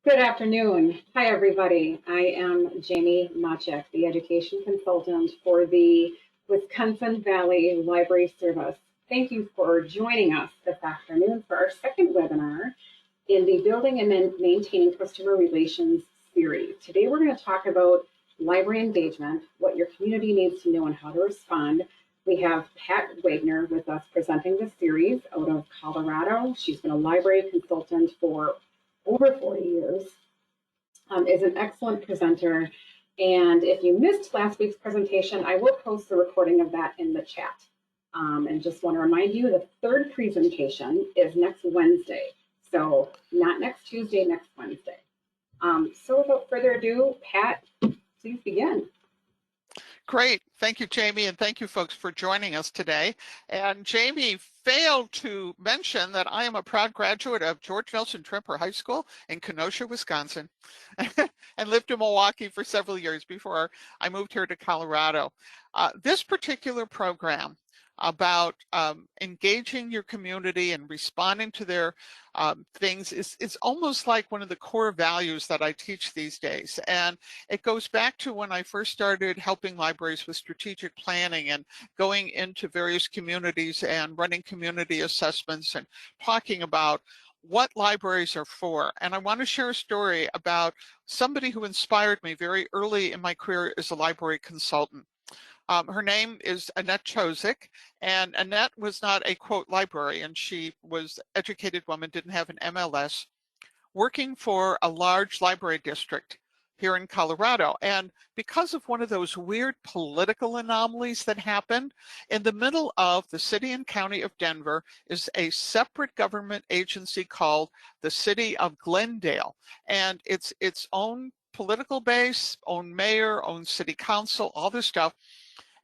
Good afternoon. Hi, everybody. I am Jamie Machek, the education consultant for the Wisconsin Valley Library Service. Thank you for joining us this afternoon for our second webinar in the Building and Maintaining Customer Relations series. Today, we're going to talk about library engagement, what your community needs to know and how to respond. We have Pat Wagner with us presenting this series out of Colorado. She's been a library consultant for over 40 years, is an excellent presenter. And if you missed last week's presentation, I will post the recording of that in the chat. And just want to remind you, the third presentation is next Wednesday. So not next Tuesday, next Wednesday. So without further ado, Pat, please begin. Great. Thank you, Jamie, and thank you, folks, for joining us today. And Jamie failed to mention that I am a proud graduate of George Nelson Trimper High School in Kenosha, Wisconsin, and lived in Milwaukee for several years before I moved here to Colorado. This particular program about engaging your community and responding to their things is almost like one of the core values that I teach these days. And it goes back to when I first started helping libraries with strategic planning and going into various communities and running community assessments and talking about what libraries are for. And I want to share a story about somebody who inspired me very early in my career as a library consultant. Her name is Annette Chozik, and Annette was not a quote librarian. She was an educated woman, didn't have an MLS, working for a large library district here in Colorado. And because of one of those weird political anomalies that happened, in the middle of the city and county of Denver is a separate government agency called the City of Glendale. And it's its own political base, own mayor, own city council, all this stuff.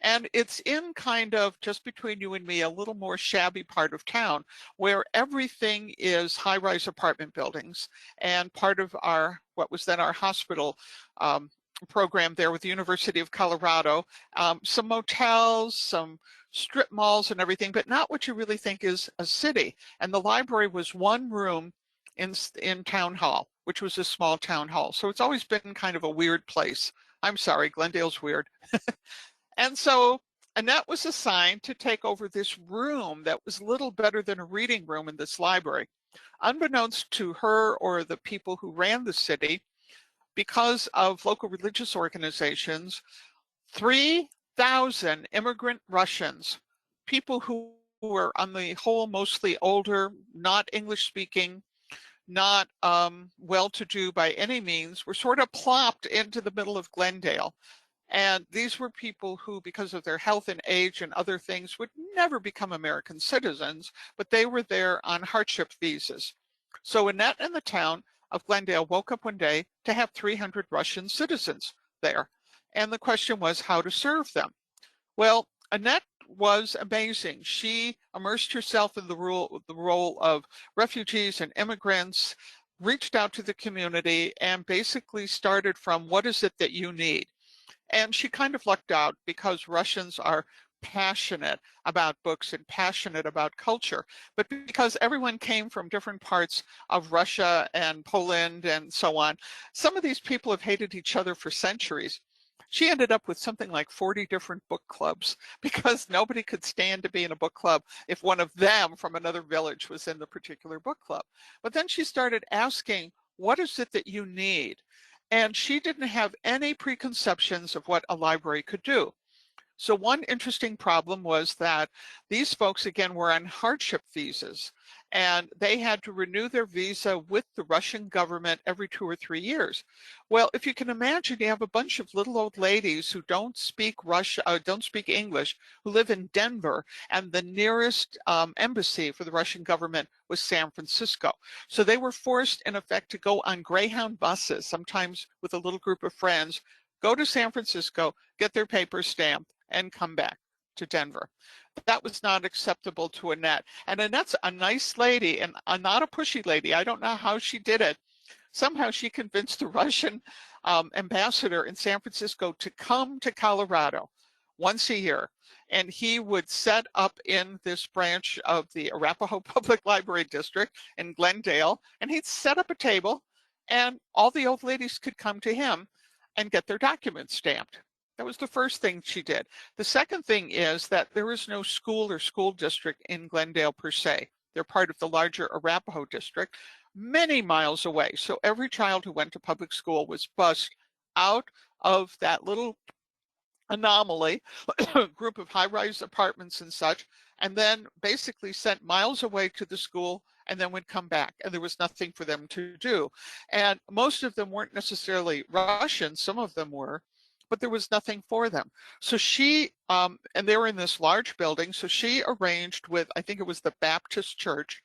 And it's in kind of, just between you and me, a little more shabby part of town where everything is high-rise apartment buildings. And part of our, what was then our hospital program there with the University of Colorado, some motels, some strip malls and everything, but not what you really think is a city. And the library was one room in town hall, which was a small town hall. So it's always been kind of a weird place. I'm sorry, Glendale's weird. And so Annette was assigned to take over this room that was little better than a reading room in this library. Unbeknownst to her or the people who ran the city, because of local religious organizations, 3,000 immigrant Russians, people who were on the whole mostly older, not English speaking, not well-to-do by any means, were sort of plopped into the middle of Glendale. And these were people who, because of their health and age and other things, would never become American citizens, but they were there on hardship visas. So Annette and the town of Glendale woke up one day to have 300 Russian citizens there. And the question was how to serve them. Well, Annette was amazing. She immersed herself in the role of refugees and immigrants, reached out to the community, and basically started from, what is it that you need? And she kind of lucked out because Russians are passionate about books and passionate about culture, but because everyone came from different parts of Russia and Poland and so on, some of these people have hated each other for centuries. She ended up with something like 40 different book clubs because nobody could stand to be in a book club if one of them from another village was in the particular book club. But then she started asking, what is it that you need? And she didn't have any preconceptions of what a library could do. So one interesting problem was that these folks, again, were on hardship visas, and they had to renew their visa with the Russian government every 2 or 3 years. Well, if you can imagine, you have a bunch of little old ladies who don't speak don't speak English, who live in Denver, and the nearest embassy for the Russian government was San Francisco. So they were forced, in effect, to go on Greyhound buses, sometimes with a little group of friends, go to San Francisco, get their papers stamped, and come back to Denver. That was not acceptable to Annette. And Annette's a nice lady and not a pushy lady. I don't know how she did it. Somehow she convinced the Russian ambassador in San Francisco to come to Colorado once a year. And he would set up in this branch of the Arapahoe Public Library District in Glendale, and he'd set up a table and all the old ladies could come to him and get their documents stamped. That was the first thing she did. The second thing is that there is no school or school district in Glendale per se. They're part of the larger Arapahoe district, many miles away. So every child who went to public school was bused out of that little anomaly, group of high-rise apartments and such, and then basically sent miles away to the school and then would come back, and there was nothing for them to do. And most of them weren't necessarily Russian, some of them were, but there was nothing for them. So she, and they were in this large building, so she arranged with, I think it was the Baptist Church,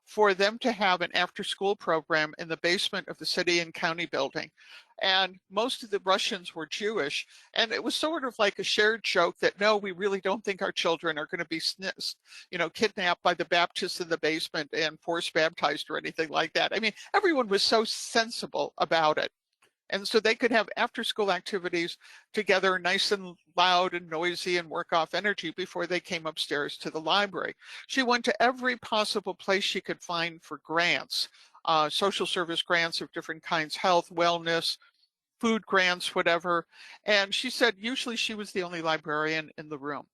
for them to have an after-school program in the basement of the city and county building. And most of the Russians were Jewish, and it was sort of like a shared joke that, no, we really don't think our children are going to be kidnapped by the Baptists in the basement and force baptized or anything like that. I mean, everyone was so sensible about it. And so they could have after-school activities together, nice and loud and noisy, and work off energy before they came upstairs to the library. She went to every possible place she could find for grants, social service grants of different kinds, health, wellness, food grants, whatever. And she said usually she was the only librarian in the room.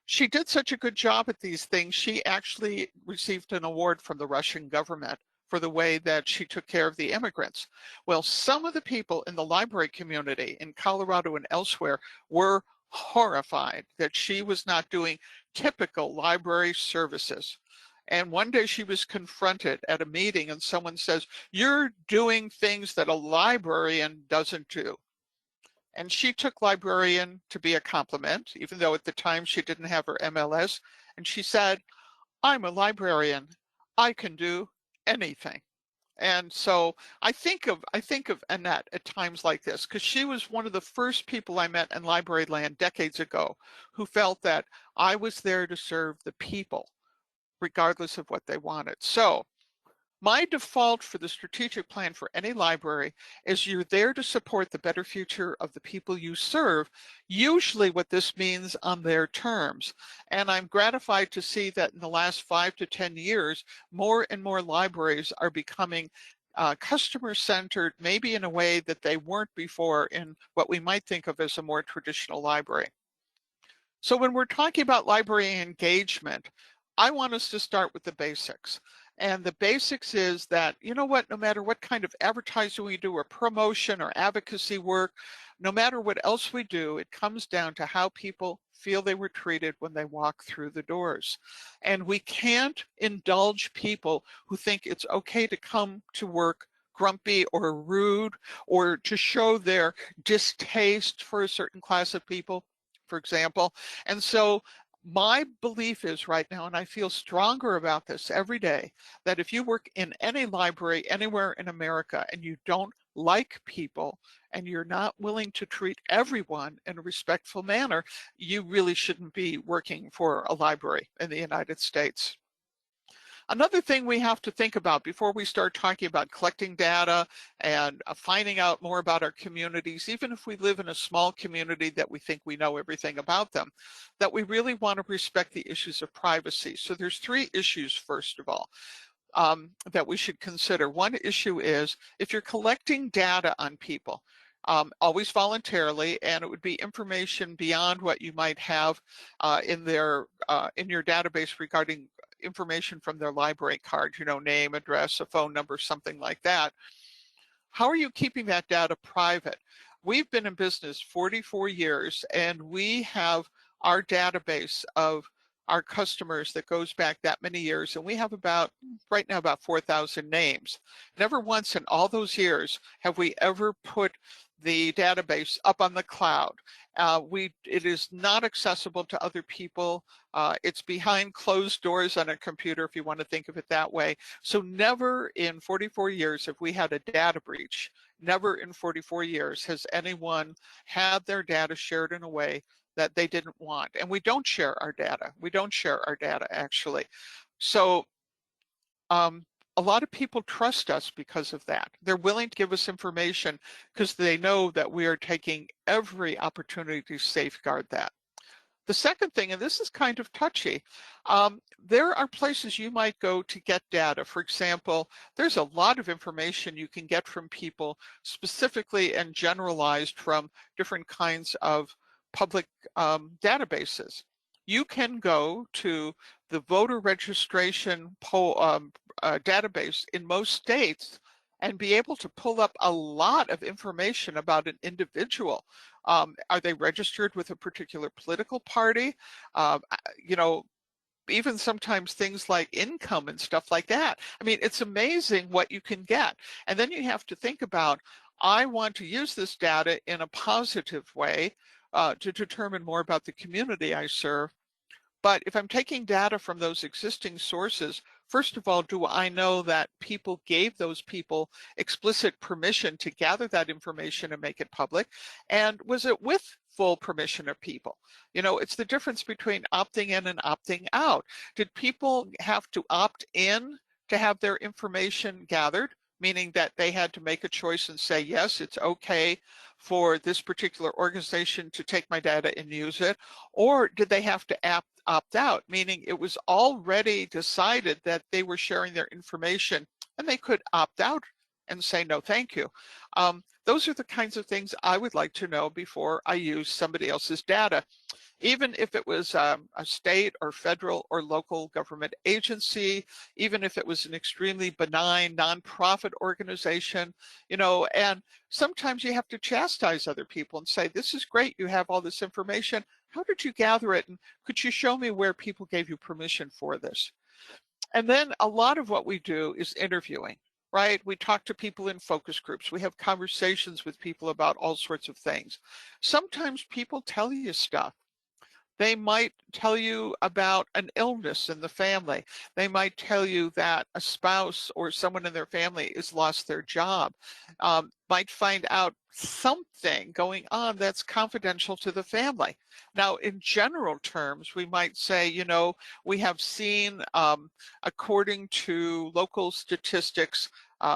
She did such a good job at these things, she actually received an award from the Russian government for the way that she took care of the immigrants. Well, some of the people in the library community in Colorado and elsewhere were horrified that she was not doing typical library services. And one day she was confronted at a meeting and someone says, "You're doing things that a librarian doesn't do." And she took librarian to be a compliment, even though at the time she didn't have her MLS. And she said, "I'm a librarian. I can do anything." And so I think of Annette at times like this, because she was one of the first people I met in library land decades ago who felt that I was there to serve the people, regardless of what they wanted. So my default for the strategic plan for any library is you're there to support the better future of the people you serve, usually what this means on their terms. And I'm gratified to see that in the last 5 to 10 years, more and more libraries are becoming customer-centered, maybe in a way that they weren't before in what we might think of as a more traditional library. So when we're talking about library engagement, I want us to start with the basics. And the basics is that, you know what, no matter what kind of advertising we do or promotion or advocacy work, no matter what else we do, it comes down to how people feel they were treated when they walk through the doors. And we can't indulge people who think it's okay to come to work grumpy or rude or to show their distaste for a certain class of people, for example. And so my belief is right now, and I feel stronger about this every day, that if you work in any library anywhere in America and you don't like people and you're not willing to treat everyone in a respectful manner, you really shouldn't be working for a library in the United States. Another thing we have to think about before we start talking about collecting data and finding out more about our communities, even if we live in a small community that we think we know everything about them, that we really want to respect the issues of privacy. So there's 3 issues, first of all, that we should consider. One issue is if you're collecting data on people, always voluntarily, and it would be information beyond what you might have in your database regarding information from their library card, name, address, a phone number, something like that. How are you keeping that data private? We've been in business 44 years, and we have our database of our customers that goes back that many years, and we have right now about 4,000 names. Never once in all those years have we ever put the database up on the cloud. It is not accessible to other people. It's behind closed doors on a computer, if you want to think of it that way. So never in 44 years have we had a data breach. Never in 44 years has anyone had their data shared in a way that they didn't want. And we don't share our data. We don't share our data, actually. So a lot of people trust us because of that. They're willing to give us information because they know that we are taking every opportunity to safeguard that. The second thing, and this is kind of touchy, there are places you might go to get data. For example, there's a lot of information you can get from people specifically and generalized from different kinds of public databases. You can go to the voter registration database in most states and be able to pull up a lot of information about an individual. Are they registered with a particular political party? You know, even sometimes things like income and stuff like that. I mean, it's amazing what you can get. And then you have to think about, I want to use this data in a positive way to determine more about the community I serve. But if I'm taking data from those existing sources, first of all, do I know that people gave those people explicit permission to gather that information and make it public? And was it with full permission of people? You know, it's the difference between opting in and opting out. Did people have to opt in to have their information gathered? Meaning that they had to make a choice and say, yes, it's okay for this particular organization to take my data and use it? Or did they have to opt out, meaning it was already decided that they were sharing their information and they could opt out and say, no, thank you. Those are the kinds of things I would like to know before I use somebody else's data. Even if it was a state or federal or local government agency, even if it was an extremely benign nonprofit organization, you know, and sometimes you have to chastise other people and say, this is great, you have all this information. How did you gather it? And could you show me where people gave you permission for this? And then a lot of what we do is interviewing, right? We talk to people in focus groups. We have conversations with people about all sorts of things. Sometimes people tell you stuff. They might tell you about an illness in the family. They might tell you that a spouse or someone in their family has lost their job, might find out something going on that's confidential to the family. Now, in general terms, we might say, you know, we have seen, according to local statistics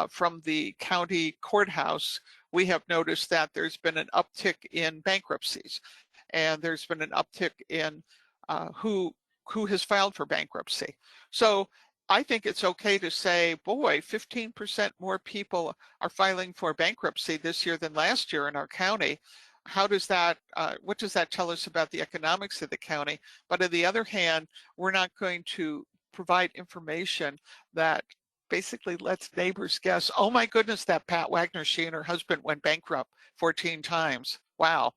from the county courthouse, we have noticed that there's been an uptick in bankruptcies. And there's been an uptick in who has filed for bankruptcy. So I think it's okay to say, boy, 15% more people are filing for bankruptcy this year than last year in our county. How does that, what does that tell us about the economics of the county? But on the other hand, we're not going to provide information that basically lets neighbors guess, oh my goodness, that Pat Wagner, she and her husband went bankrupt 14 times. Wow.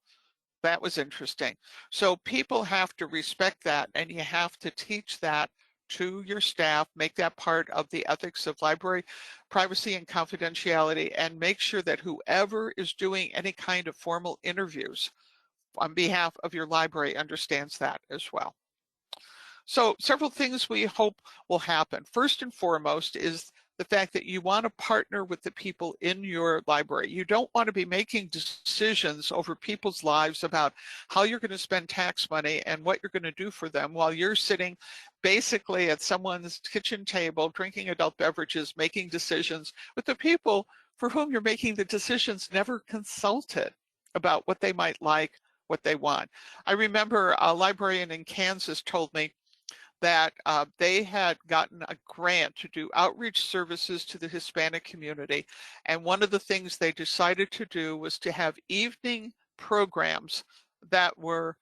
That was interesting. So people have to respect that, and you have to teach that to your staff, make that part of the ethics of library privacy and confidentiality, and make sure that whoever is doing any kind of formal interviews on behalf of your library understands that as well. So several things we hope will happen. First and foremost is the fact that you want to partner with the people in your library. You don't want to be making decisions over people's lives about how you're going to spend tax money and what you're going to do for them while you're sitting basically at someone's kitchen table, drinking adult beverages, making decisions with the people for whom you're making the decisions never consulted about what they might like, what they want. I remember a librarian in Kansas told me that they had gotten a grant to do outreach services to the Hispanic community. And one of the things they decided to do was to have evening programs that were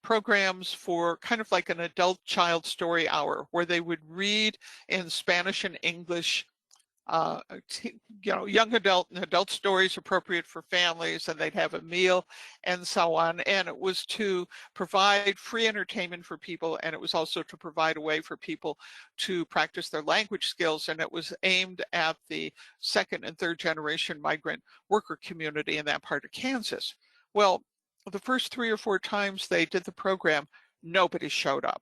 programs for kind of like an adult child story hour, where they would read in Spanish and English young adult and adult stories appropriate for families, and they'd have a meal and so on. And it was to provide free entertainment for people, and it was also to provide a way for people to practice their language skills. And it was aimed at the second and third generation migrant worker community in that part of Kansas. Well, the first 3 or 4 times they did the program, nobody showed up.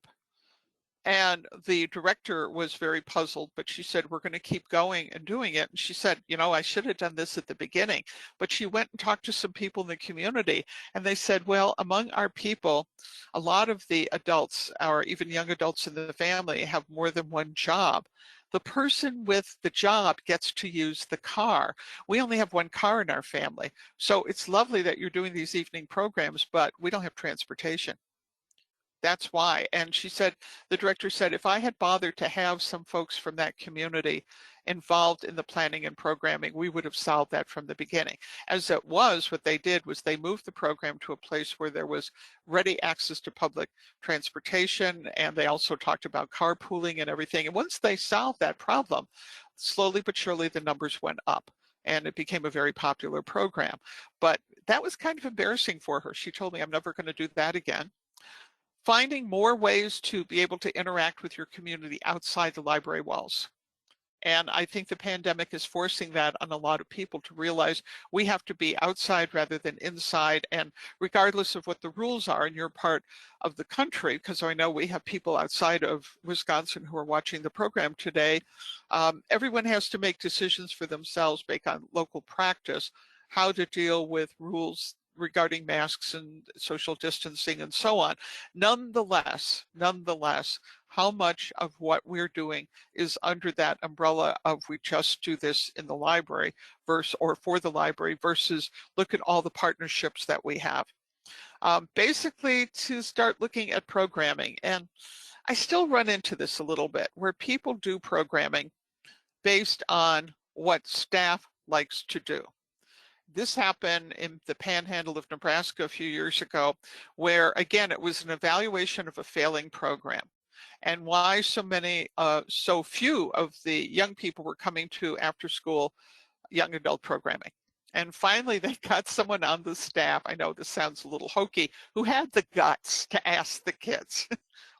And the director was very puzzled, but she said, we're going to keep going and doing it. And she said, you know, I should have done this at the beginning. But she went and talked to some people in the community, and they said, well, among our people, a lot of the adults, or even young adults in the family, have more than one job. The person with the job gets to use the car. We only have one car in our family. So it's lovely that you're doing these evening programs, but we don't have transportation. That's why. And she said, the director said, if I had bothered to have some folks from that community involved in the planning and programming, we would have solved that from the beginning. As it was, what they did was they moved the program to a place where there was ready access to public transportation, and they also talked about carpooling and everything. And once they solved that problem, slowly but surely the numbers went up, and it became a very popular program. But that was kind of embarrassing for her. She told me, I'm never going to do that again. Finding more ways to be able to interact with your community outside the library walls. And I think the pandemic is forcing that on a lot of people to realize we have to be outside rather than inside. And regardless of what the rules are in your part of the country, because I know we have people outside of Wisconsin who are watching the program today, everyone has to make decisions for themselves based on local practice, how to deal with rules regarding masks and social distancing and so on. Nonetheless, how much of what we're doing is under that umbrella of we just do this in the library or for the library versus look at all the partnerships that we have. Basically to start looking at programming. And I still run into this a little bit where people do programming based on what staff likes to do. This happened in the panhandle of Nebraska a few years ago, where again, it was an evaluation of a failing program and why so few of the young people were coming to after school young adult programming. And finally, they got someone on the staff, I know this sounds a little hokey, who had the guts to ask the kids,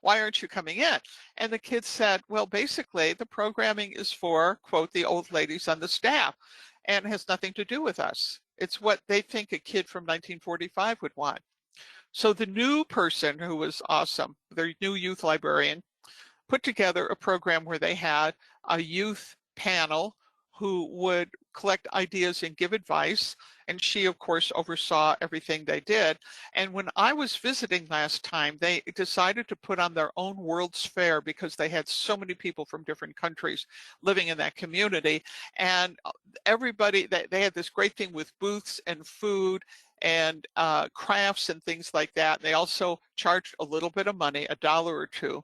why aren't you coming in? And the kids said, well, basically the programming is for, quote, the old ladies on the staff and has nothing to do with us. It's what they think a kid from 1945 would want. So the new person, who was awesome, their new youth librarian, put together a program where they had a youth panel who would collect ideas and give advice. And she, of course, oversaw everything they did. And when I was visiting last time, they decided to put on their own World's Fair because they had so many people from different countries living in that community. And everybody, they had this great thing with booths and food and crafts and things like that. They also charged a little bit of money, $1 or $2.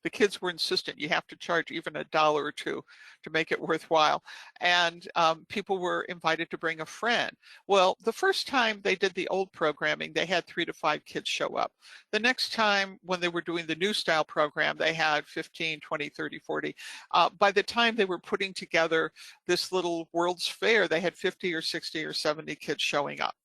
The kids were insistent you have to charge even $1 or $2 to make it worthwhile. And people were invited to bring a friend. Well, the first time they did the old programming, they had 3 to 5 kids show up. The next time when they were doing the new style program, they had 15, 20, 30, 40. By the time they were putting together this little World's Fair, they had 50 or 60 or 70 kids showing up.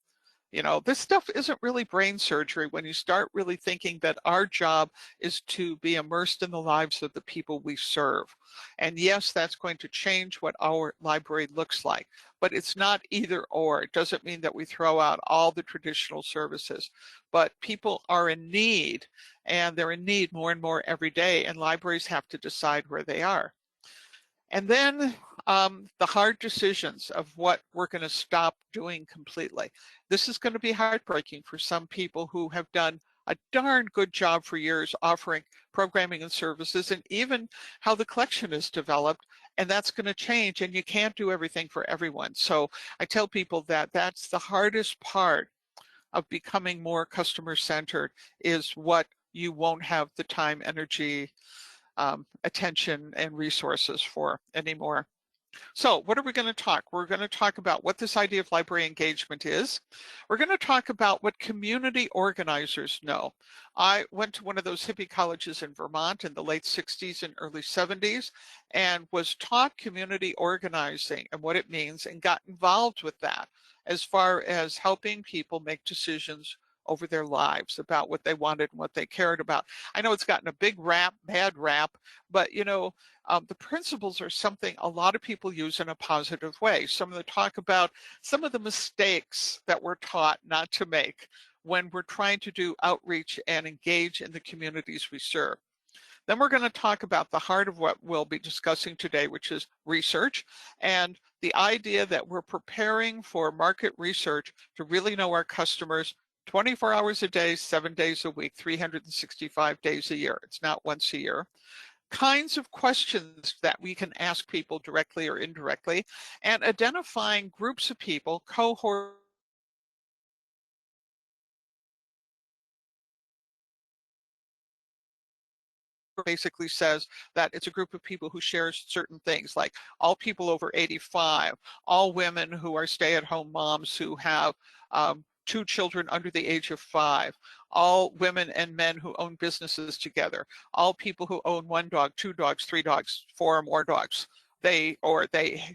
You know, this stuff isn't really brain surgery when you start really thinking that our job is to be immersed in the lives of the people we serve. And yes, that's going to change what our library looks like, but it's not either or. It doesn't mean that we throw out all the traditional services, but people are in need, and they're in need more and more every day, and libraries have to decide where they are. And then the hard decisions of what we're going to stop doing completely. This is going to be heartbreaking for some people who have done a darn good job for years offering programming and services, and even how the collection is developed. And that's going to change, and you can't do everything for everyone. So I tell people that that's the hardest part of becoming more customer-centered, is what you won't have the time, energy, attention, and resources for anymore. So what are we going to talk? We're going to talk about what this idea of library engagement is. We're going to talk about what community organizers know. I went to one of those hippie colleges in Vermont in the late 60s and early 70s and was taught community organizing and what it means, and got involved with that as far as helping people make decisions over their lives about what they wanted and what they cared about. I know it's gotten a big rap, bad rap, but you know, the principles are something a lot of people use in a positive way. Some of them talk about some of the mistakes that we're taught not to make when we're trying to do outreach and engage in the communities we serve. Then we're going to talk about the heart of what we'll be discussing today, which is research, and the idea that we're preparing for market research to really know our customers 24 hours a day, 7 days a week, 365 days a year. It's not once a year. Kinds of questions that we can ask people directly or indirectly, and identifying groups of people, cohorts, basically says that it's a group of people who share certain things, like all people over 85, all women who are stay-at-home moms who have 2 children under the age of 5, all women and men who own businesses together, all people who own 1 dog, 2 dogs, 3 dogs, 4 or more dogs. They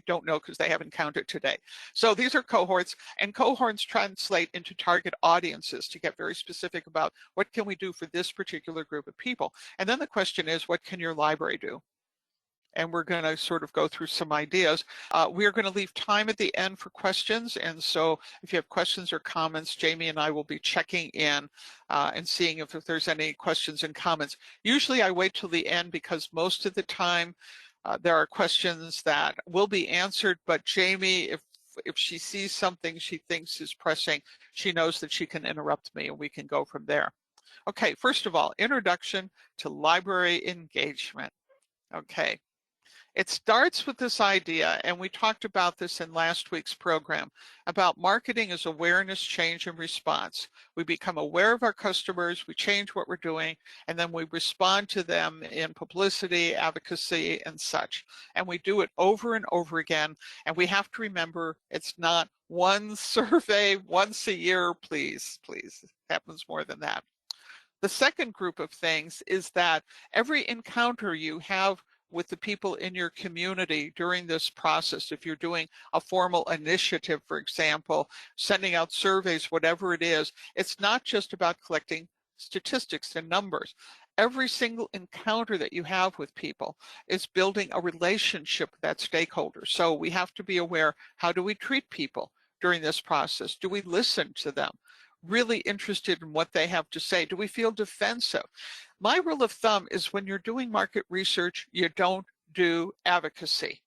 don't know because they haven't counted today. So these are cohorts, and cohorts translate into target audiences to get very specific about what can we do for this particular group of people. And then the question is, what can your library do? And we're going to sort of go through some ideas. We're going to leave time at the end for questions. And so if you have questions or comments, Jamie and I will be checking in and seeing if there's any questions and comments. Usually I wait till the end because most of the time there are questions that will be answered, but Jamie, if she sees something she thinks is pressing, she knows that she can interrupt me and we can go from there. Okay, first of all, introduction to library engagement. Okay. It starts with this idea, and we talked about this in last week's program, about marketing as awareness, change, and response. We become aware of our customers, we change what we're doing, and then we respond to them in publicity, advocacy, and such. And we do it over and over again, and we have to remember it's not one survey once a year, please, please. It happens more than that. The second group of things is that every encounter you have with the people in your community during this process, if you're doing a formal initiative, for example, sending out surveys, whatever it is, it's not just about collecting statistics and numbers. Every single encounter that you have with people is building a relationship with that stakeholder. So we have to be aware, how do we treat people during this process? Do we listen to them? Really interested in what they have to say? Do we feel defensive? My rule of thumb is when you're doing market research, you don't do advocacy.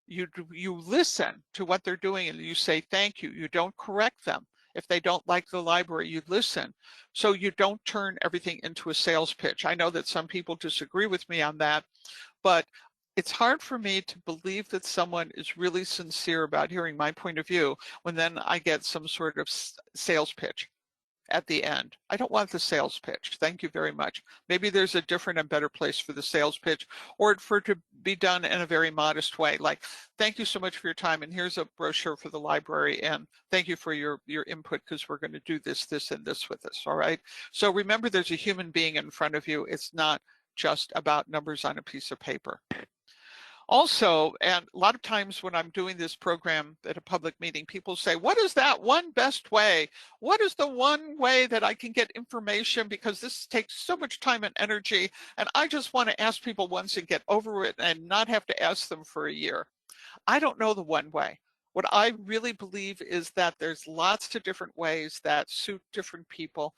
You listen to what they're doing and you say thank you. You don't correct them. If they don't like the library, you listen. So you don't turn everything into a sales pitch. I know that some people disagree with me on that, but it's hard for me to believe that someone is really sincere about hearing my point of view when then I get some sort of sales pitch at the end. I don't want the sales pitch. Thank you very much. Maybe there's a different and better place for the sales pitch, or for it to be done in a very modest way. Like, thank you so much for your time, and here's a brochure for the library, and thank you for your input because we're going to do this, this, and this with us, all right? So remember, there's a human being in front of you. It's not just about numbers on a piece of paper. Also, and a lot of times when I'm doing this program at a public meeting, people say, what is that one best way? What is the one way that I can get information? Because this takes so much time and energy, and I just want to ask people once and get over it and not have to ask them for a year. I don't know the one way. What I really believe is that there's lots of different ways that suit different people,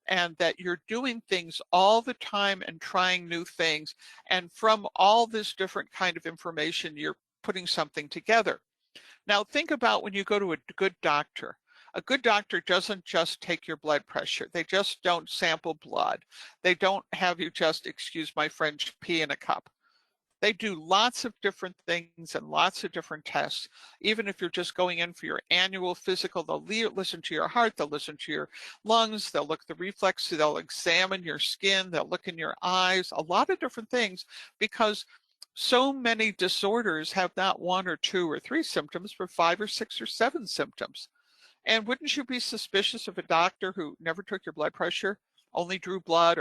and that you're doing things all the time and trying new things. And from all this different kind of information, you're putting something together. Now, think about when you go to a good doctor. A good doctor doesn't just take your blood pressure. They just don't sample blood. They don't have you just, excuse my French, pee in a cup. They do lots of different things and lots of different tests. Even if you're just going in for your annual physical, they'll listen to your heart, they'll listen to your lungs, they'll look at the reflexes, they'll examine your skin, they'll look in your eyes, a lot of different things, because so many disorders have not 1 or 2 or 3 symptoms, but 5 or 6 or 7 symptoms. And wouldn't you be suspicious of a doctor who never took your blood pressure, only drew blood,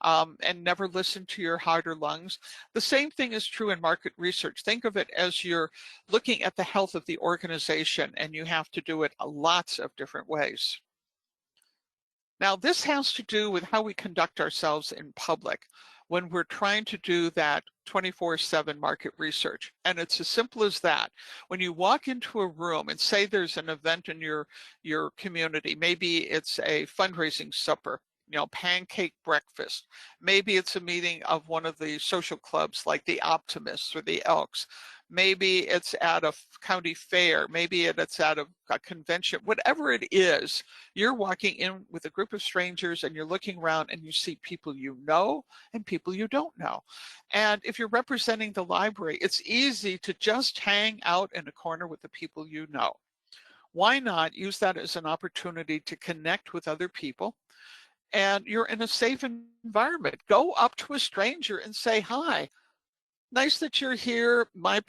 and never listened to your heart or lungs? The same thing is true in market research. Think of it as you're looking at the health of the organization, and you have to do it lots of different ways. Now, this has to do with how we conduct ourselves in public when we're trying to do that 24/7 market research. And it's as simple as that. When you walk into a room and say there's an event in your community, maybe it's a fundraising supper, pancake breakfast. Maybe it's a meeting of one of the social clubs like the Optimists or the Elks. Maybe it's at a county fair. Maybe it's at a convention. Whatever it is, you're walking in with a group of strangers and you're looking around and you see people you know and people you don't know. And if you're representing the library, it's easy to just hang out in a corner with the people you know. Why not use that as an opportunity to connect with other people and you're in a safe environment. Go up to a stranger and say hi. Nice that you're here. My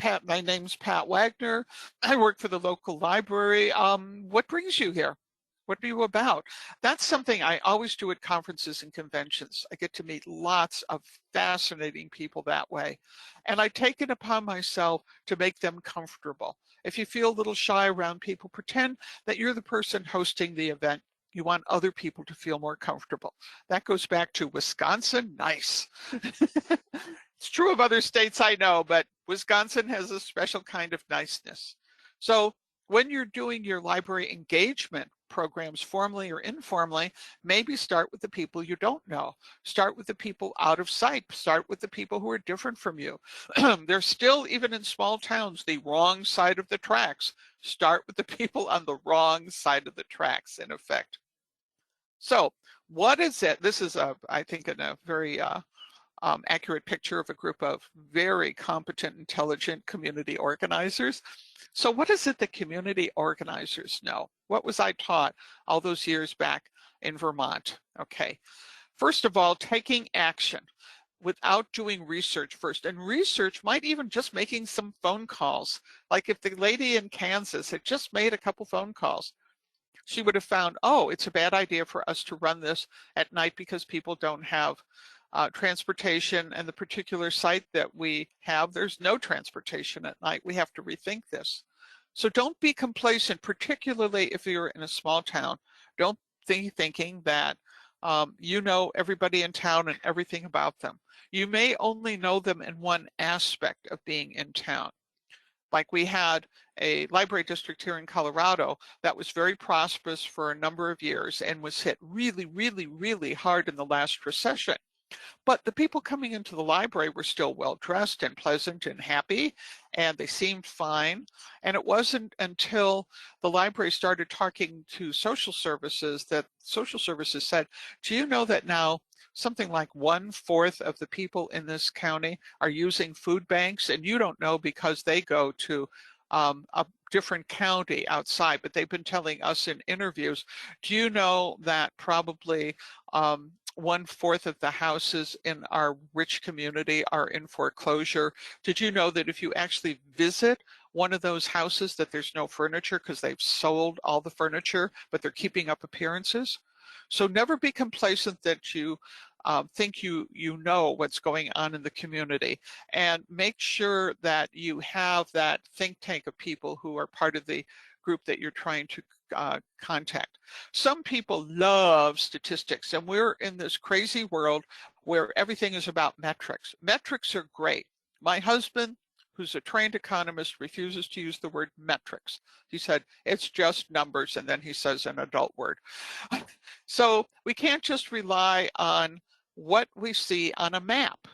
name's Pat Wagner. I work for the local library. What brings you here? What are you about? That's something I always do at conferences and conventions. I get to meet lots of fascinating people that way. And I take it upon myself to make them comfortable. If you feel a little shy around people, pretend that you're the person hosting the event. You want other people to feel more comfortable. That goes back to Wisconsin. Nice. It's true of other states, I know, but Wisconsin has a special kind of niceness. So when you're doing your library engagement programs, formally or informally, maybe start with the people you don't know. Start with the people out of sight. Start with the people who are different from you. They're still, even in small towns, the wrong side of the tracks. Start with the people on the wrong side of the tracks, in effect. So what is it? This is, I think, in a very accurate picture of a group of very competent, intelligent community organizers. So what is it that community organizers know? What was I taught all those years back in Vermont? Okay, first of all, taking action without doing research first. And research might even just making some phone calls. Like if the lady in Kansas had just made a couple phone calls, she would have found, oh, it's a bad idea for us to run this at night because people don't have transportation, and the particular site that we have, there's no transportation at night. We have to rethink this. So don't be complacent, particularly if you're in a small town. Don't be thinking that you know everybody in town and everything about them. You may only know them in one aspect of being in town. Like we had a library district here in Colorado that was very prosperous for a number of years and was hit really, really, really hard in the last recession. But the people coming into the library were still well dressed and pleasant and happy, and they seemed fine. And it wasn't until the library started talking to social services that social services said, do you know that now something like 1/4 of the people in this county are using food banks? And you don't know because they go to a different county outside, but they've been telling us in interviews, do you know that probably 1/4 of the houses in our rich community are in foreclosure? Did you know that if you actually visit one of those houses that there's no furniture because they've sold all the furniture, but they're keeping up appearances? So never be complacent that you think you know what's going on in the community, and make sure that you have that think tank of people who are part of the group that you're trying to contact. Some people love statistics, and we're in this crazy world where everything is about metrics. Metrics are great. My husband, who's a trained economist, refuses to use the word metrics. He said, it's just numbers, and then he says an adult word. So we can't just rely on what we see on a map.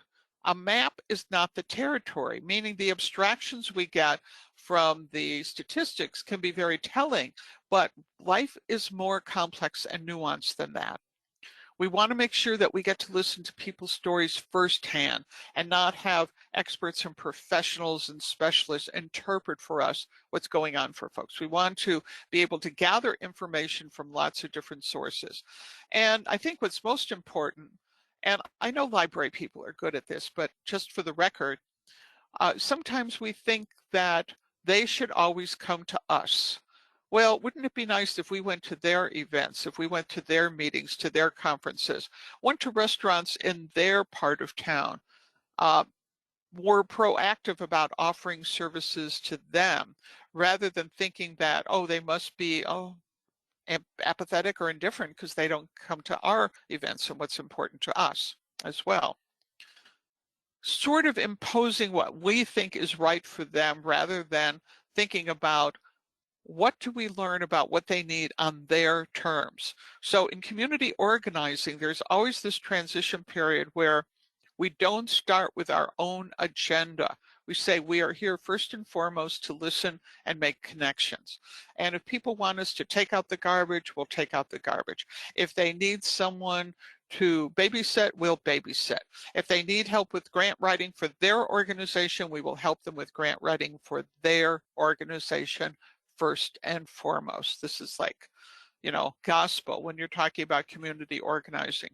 A map is not the territory, meaning the abstractions we get from the statistics can be very telling, but life is more complex and nuanced than that. We want to make sure that we get to listen to people's stories firsthand and not have experts and professionals and specialists interpret for us what's going on for folks. We want to be able to gather information from lots of different sources. And I think what's most important, and I know library people are good at this, but just for the record, sometimes we think that they should always come to us. Well, wouldn't it be nice if we went to their events, if we went to their meetings, to their conferences, went to restaurants in their part of town, were proactive about offering services to them, rather than thinking that, oh, they must be, apathetic or indifferent because they don't come to our events and what's important to us as well. Sort of imposing what we think is right for them rather than thinking about what do we learn about what they need on their terms. So in community organizing, there's always this transition period where we don't start with our own agenda. We say we are here first and foremost to listen and make connections. And if people want us to take out the garbage, we'll take out the garbage. If they need someone to babysit, we'll babysit. If they need help with grant writing for their organization, we will help them with grant writing for their organization first and foremost. This is like gospel when you're talking about community organizing.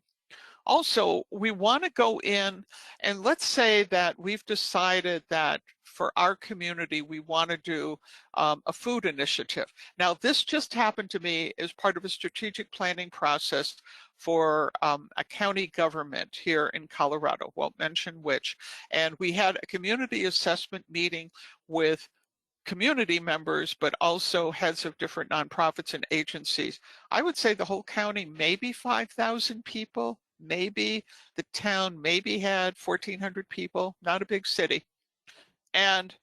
Also, we want to go in and let's say that we've decided that for our community, we want to do a food initiative. Now, this just happened to me as part of a strategic planning process for a county government here in Colorado, won't mention which. And we had a community assessment meeting with community members, but also heads of different nonprofits and agencies. I would say the whole county, maybe 5,000 people, maybe the town maybe had 1,400 people, not a big city. And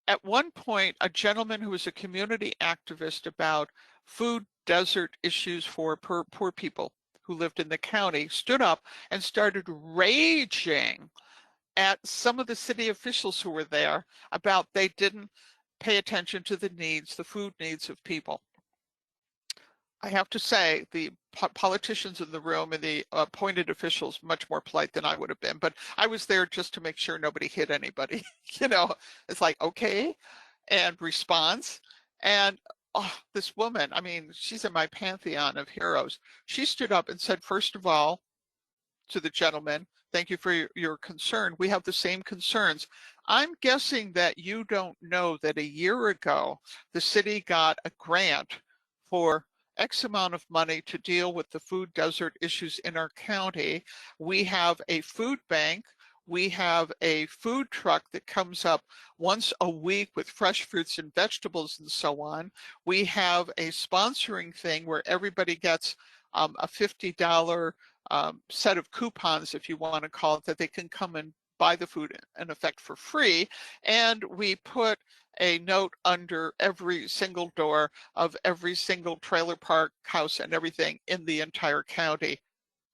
at one point, a gentleman who was a community activist about food desert issues for poor people who lived in the county stood up and started raging at some of the city officials who were there about they didn't pay attention to the needs, the food needs of people. I have to say the politicians in the room and the appointed officials much more polite than I would have been, but I was there just to make sure nobody hit anybody. It's like, okay, and response. And this woman, I mean, she's in my pantheon of heroes. She stood up and said, first of all, to the gentleman, thank you for your concern. We have the same concerns. I'm guessing that you don't know that a year ago, the city got a grant for X amount of money to deal with the food desert issues in our county. We have a food bank. We have a food truck that comes up once a week with fresh fruits and vegetables and so on. We have a sponsoring thing where everybody gets a $50 set of coupons, if you want to call it, that they can come and buy the food in effect for free. And we put a note under every single door of every single trailer park, house, and everything in the entire county.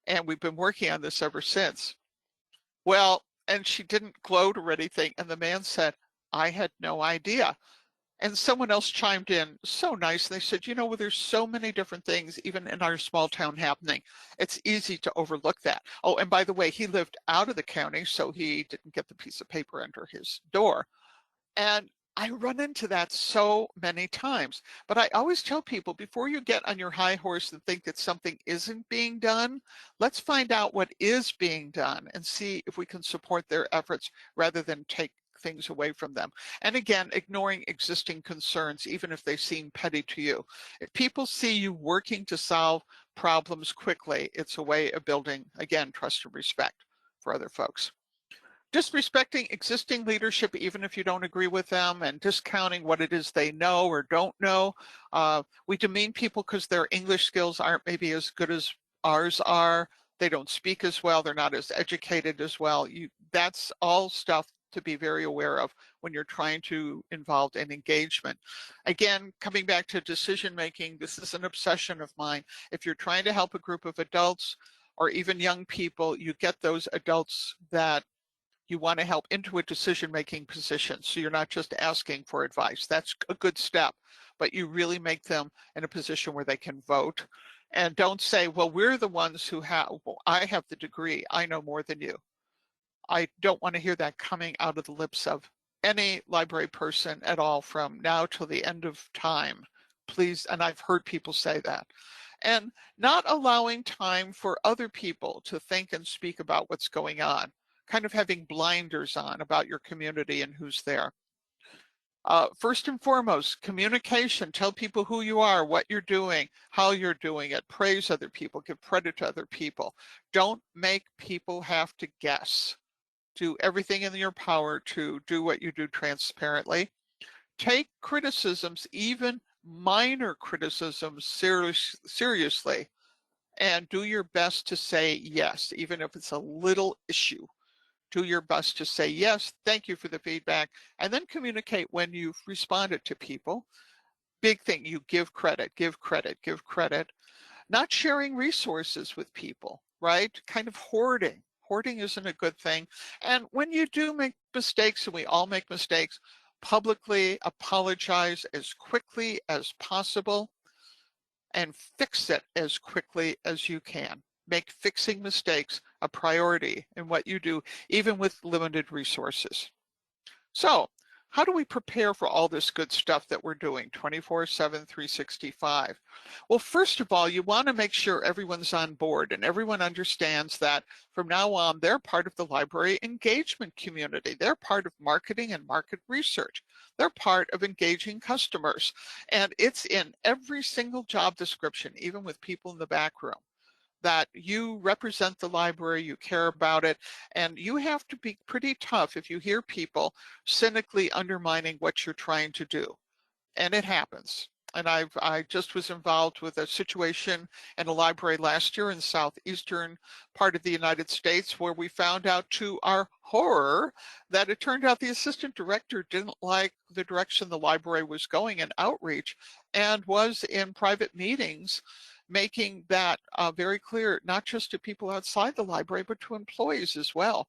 And we've been working on this ever since. Well, and she didn't gloat or anything. And the man said, I had no idea. And someone else chimed in so nice. They said, there's so many different things, even in our small town happening. It's easy to overlook that. Oh, and by the way, he lived out of the county, so he didn't get the piece of paper under his door. And I run into that so many times. But I always tell people, before you get on your high horse and think that something isn't being done, let's find out what is being done and see if we can support their efforts rather than take things away from them. And again, ignoring existing concerns, even if they seem petty to you. If people see you working to solve problems quickly, it's a way of building, again, trust and respect for other folks. Disrespecting existing leadership, even if you don't agree with them, and discounting what it is they know or don't know. We demean people because their English skills aren't maybe as good as ours are. They don't speak as well. They're not as educated as well. That's all stuff to be very aware of when you're trying to involve in engagement. Again, coming back to decision making, this is an obsession of mine. If you're trying to help a group of adults or even young people, you get those adults that you want to help into a decision-making position. So you're not just asking for advice. That's a good step, but you really make them in a position where they can vote. And don't say, well, we're the ones who I have the degree, I know more than you. I don't want to hear that coming out of the lips of any library person at all from now till the end of time. Please, and I've heard people say that. And not allowing time for other people to think and speak about what's going on. Kind of having blinders on about your community and who's there. First and foremost, communication. Tell people who you are, what you're doing, how you're doing it. Praise other people, give credit to other people. Don't make people have to guess. Do everything in your power to do what you do transparently. Take criticisms, even minor criticisms, seriously, and do your best to say yes, even if it's a little issue. Do your best to say yes, thank you for the feedback, and then communicate when you've responded to people. Big thing, you give credit, give credit, give credit. Not sharing resources with people, right? Kind of hoarding. Hoarding isn't a good thing. And when you do make mistakes, and we all make mistakes, publicly apologize as quickly as possible and fix it as quickly as you can. Make fixing mistakes a priority in what you do, even with limited resources. So How do we prepare for all this good stuff that we're doing 24/7, 365? Well, first of all, you want to make sure everyone's on board and everyone understands that from now on, they're part of the library engagement community. They're part of marketing and market research. They're part of engaging customers. And it's in every single job description, even with people in the back room, that you represent the library, you care about it, and you have to be pretty tough if you hear people cynically undermining what you're trying to do. And it happens. And I just was involved with a situation in a library last year in southeastern part of the United States where we found out to our horror that it turned out the assistant director didn't like the direction the library was going in outreach and was in private meetings making that very clear, not just to people outside the library, but to employees as well.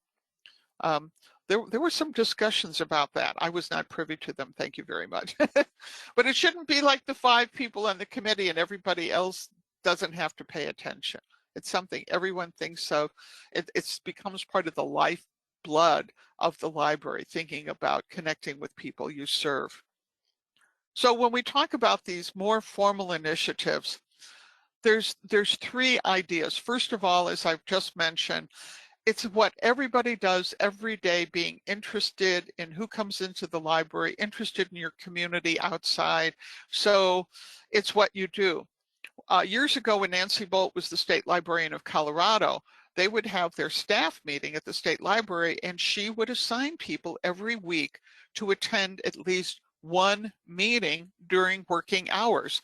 Um, there were some discussions about that. I was not privy to them, thank you very much. But it shouldn't be like the 5 people on the committee and everybody else doesn't have to pay attention. It's something everyone thinks of. It becomes part of the lifeblood of the library, thinking about connecting with people you serve. So when we talk about these more formal initiatives, there's 3 ideas. First of all, as I've just mentioned, it's what everybody does every day, being interested in who comes into the library, interested in your community outside. So it's what you do. Years ago, when Nancy Bolt was the state librarian of Colorado, they would have their staff meeting at the state library, and she would assign people every week to attend at least one meeting during working hours.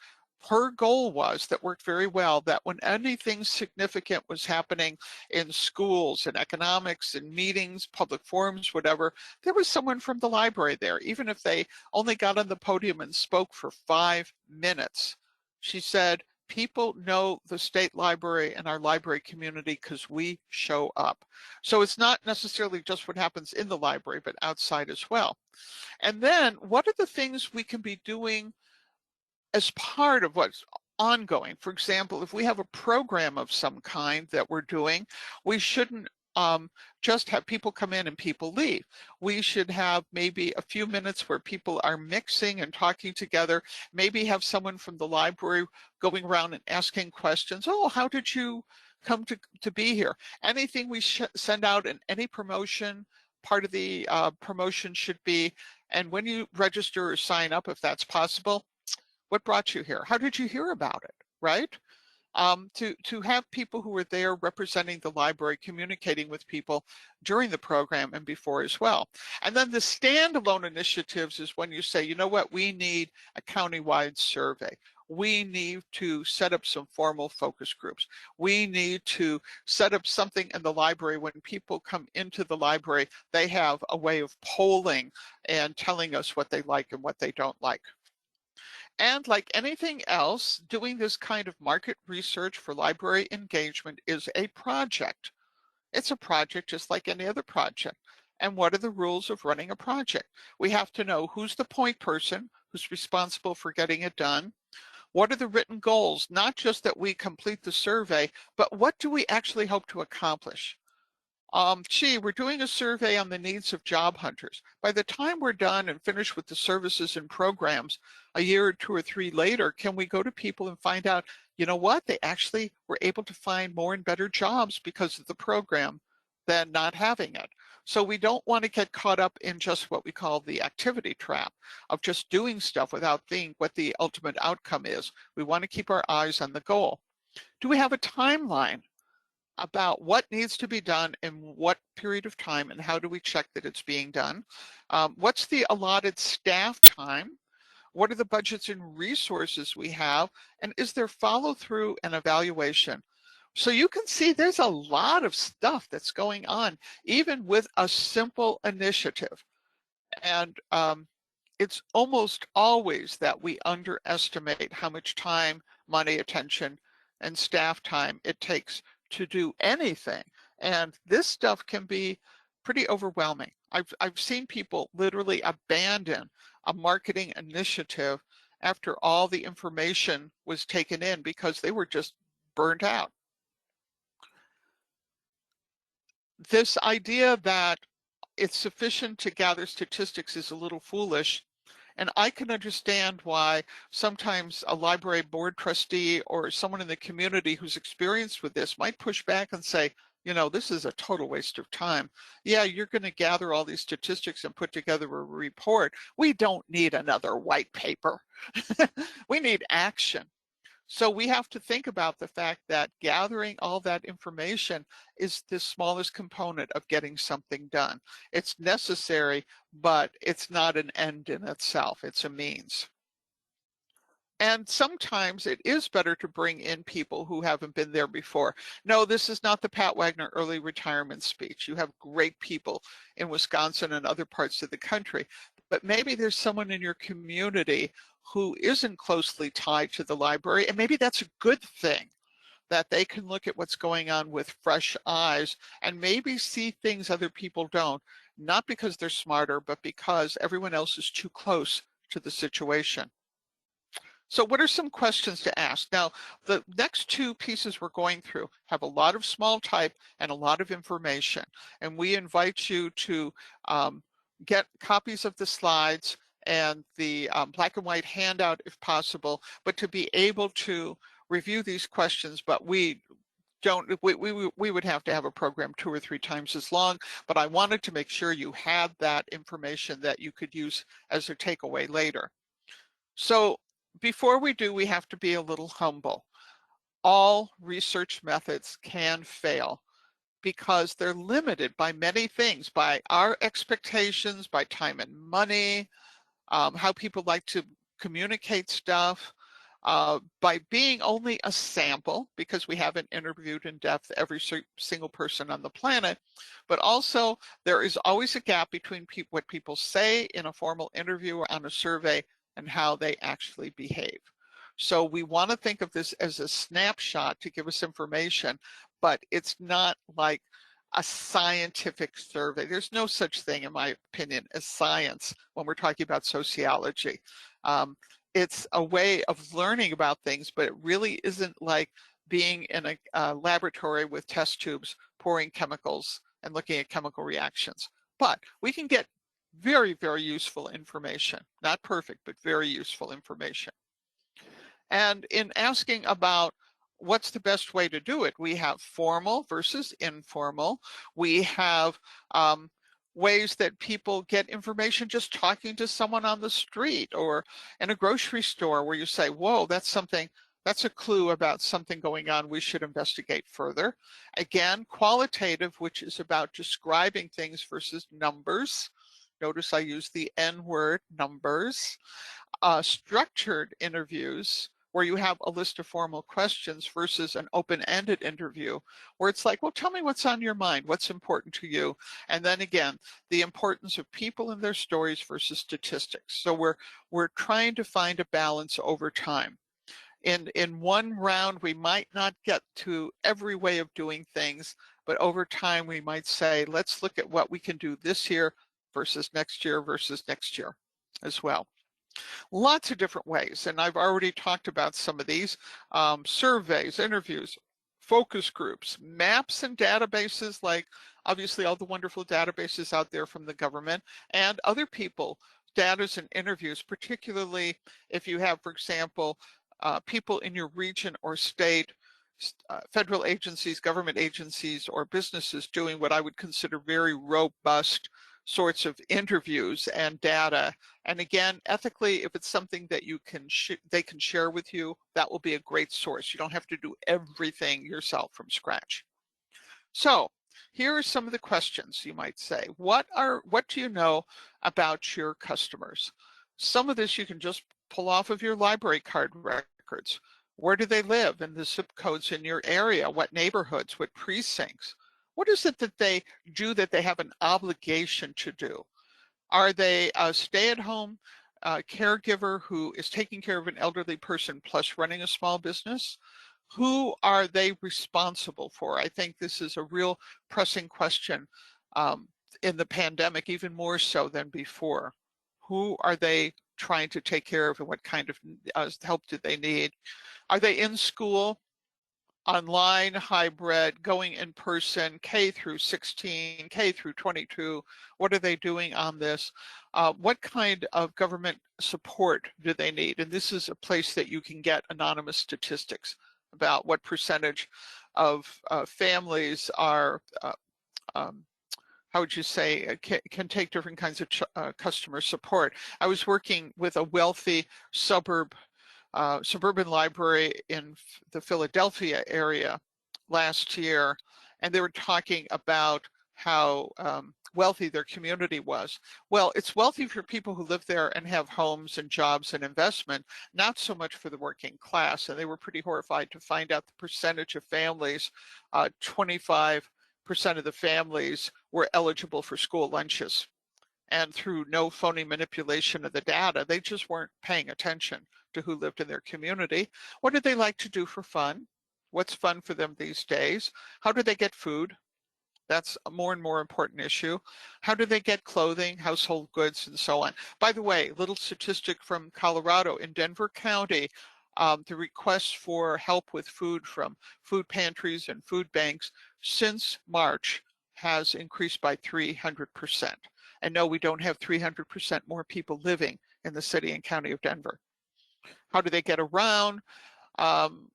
Her goal was, that worked very well, that when anything significant was happening in schools and economics and meetings, public forums, whatever, there was someone from the library there, even if they only got on the podium and spoke for 5 minutes. She said, people know the state library and our library community because we show up. So it's not necessarily just what happens in the library, but outside as well. And then what are the things we can be doing as part of what's ongoing? For example, if we have a program of some kind that we're doing, we shouldn't just have people come in and people leave. We should have maybe a few minutes where people are mixing and talking together, maybe have someone from the library going around and asking questions. Oh, how did you come to be here? Anything we send out in any promotion, part of the promotion should be, and when you register or sign up, if that's possible, what brought you here? How did you hear about it, right? To have people who are there representing the library, communicating with people during the program and before as well. And then the standalone initiatives is when you say, you know what, we need a countywide survey. We need to set up some formal focus groups. We need to set up something in the library. When people come into the library, they have a way of polling and telling us what they like and what they don't like. And like anything else, doing this kind of market research for library engagement is a project. It's a project just like any other project. And what are the rules of running a project? We have to know who's the point person, who's responsible for getting it done. What are the written goals? Not just that we complete the survey, but what do we actually hope to accomplish? We're doing a survey on the needs of job hunters. By the time we're done and finished with the services and programs, a year or 2 or 3 later, can we go to people and find out, you know what, they actually were able to find more and better jobs because of the program than not having it. So we don't want to get caught up in just what we call the activity trap of just doing stuff without thinking what the ultimate outcome is. We want to keep our eyes on the goal. Do we have a timeline about what needs to be done in what period of time, and how do we check that it's being done? What's the allotted staff time? What are the budgets and resources we have? And is there follow through and evaluation? So you can see there's a lot of stuff that's going on, even with a simple initiative. And it's almost always that we underestimate how much time, money, attention, and staff time it takes to do anything. And this stuff can be pretty overwhelming. I've seen people literally abandon a marketing initiative after all the information was taken in because they were just burnt out. This idea that it's sufficient to gather statistics is a little foolish. And I can understand why sometimes a library board trustee or someone in the community who's experienced with this might push back and say, you know, this is a total waste of time. Yeah, you're going to gather all these statistics and put together a report. We don't need another white paper. We need action. So we have to think about the fact that gathering all that information is the smallest component of getting something done. It's necessary, but it's not an end in itself. It's a means. And sometimes it is better to bring in people who haven't been there before. No, this is not the Pat Wagner early retirement speech. You have great people in Wisconsin and other parts of the country, but maybe there's someone in your community who isn't closely tied to the library, and maybe that's a good thing, that they can look at what's going on with fresh eyes and maybe see things other people don't, not because they're smarter, but because everyone else is too close to the situation. So what are some questions to ask? Now, the next two pieces we're going through have a lot of small type and a lot of information. And we invite you to get copies of the slides and the black and white handout if possible, but to be able to review these questions. But we would have to have a program 2 or 3 times as long, but I wanted to make sure you had that information that you could use as a takeaway later. So before we do, we have to be a little humble. All research methods can fail because they're limited by many things, by our expectations, by time and money, how people like to communicate stuff, by being only a sample, because we haven't interviewed in depth every single person on the planet, but also there is always a gap between what people say in a formal interview or on a survey and how they actually behave. So we want to think of this as a snapshot to give us information, but it's not like a scientific survey. There's no such thing, in my opinion, as science when we're talking about sociology. It's a way of learning about things, but it really isn't like being in a laboratory with test tubes, pouring chemicals and looking at chemical reactions. But we can get very, very useful information. Not perfect, but very useful information. And in asking about what's the best way to do it, we have formal versus informal. We have ways that people get information just talking to someone on the street or in a grocery store where you say, whoa, that's a clue about something going on we should investigate further. Again, qualitative, which is about describing things versus numbers. Notice I use the N word, numbers. Structured interviews where you have a list of formal questions versus an open-ended interview where it's like, well, tell me what's on your mind, what's important to you. And then again, the importance of people and their stories versus statistics. So we're trying to find a balance over time. In one round, we might not get to every way of doing things, but over time we might say, let's look at what we can do this year versus next year as well. Lots of different ways, and I've already talked about some of these. Surveys, interviews, focus groups, maps and databases, like obviously all the wonderful databases out there from the government and other people, data and interviews, particularly if you have, for example, people in your region or state, federal agencies, government agencies, or businesses doing what I would consider very robust sorts of interviews and data. And again, ethically, if it's something that they can share with you, that will be a great source. You don't have to do everything yourself from scratch. So here are some of the questions you might say. What do you know about your customers? Some of this you can just pull off of your library card records. Where do they live and the zip codes in your area? What neighborhoods, what precincts? What is it that they do that they have an obligation to do? Are they a stay-at-home caregiver who is taking care of an elderly person plus running a small business? Who are they responsible for? I think this is a real pressing question in the pandemic, even more so than before. Who are they trying to take care of and what kind of help do they need? Are they in school? online, hybrid, going in person, K through 16, K through 22. What are they doing on this? What kind of government support do they need? And this is a place that you can get anonymous statistics about what percentage of families are, how would you say, can take different kinds of customer support. I was working with a wealthy suburban library in the Philadelphia area last year, and they were talking about how wealthy their community was. Well, it's wealthy for people who live there and have homes and jobs and investment, not so much for the working class. And they were pretty horrified to find out the percentage of families, 25% of the families were eligible for school lunches. And through no phony manipulation of the data, they just weren't paying attention to who lived in their community. What did they like to do for fun? What's fun for them these days? How do they get food? That's a more and more important issue. How do they get clothing, household goods, and so on? By the way, little statistic from Colorado. In Denver County, the requests for help with food from food pantries and food banks since March has increased by 300%. And no, we don't have 300% more people living in the city and county of Denver. How do they get around?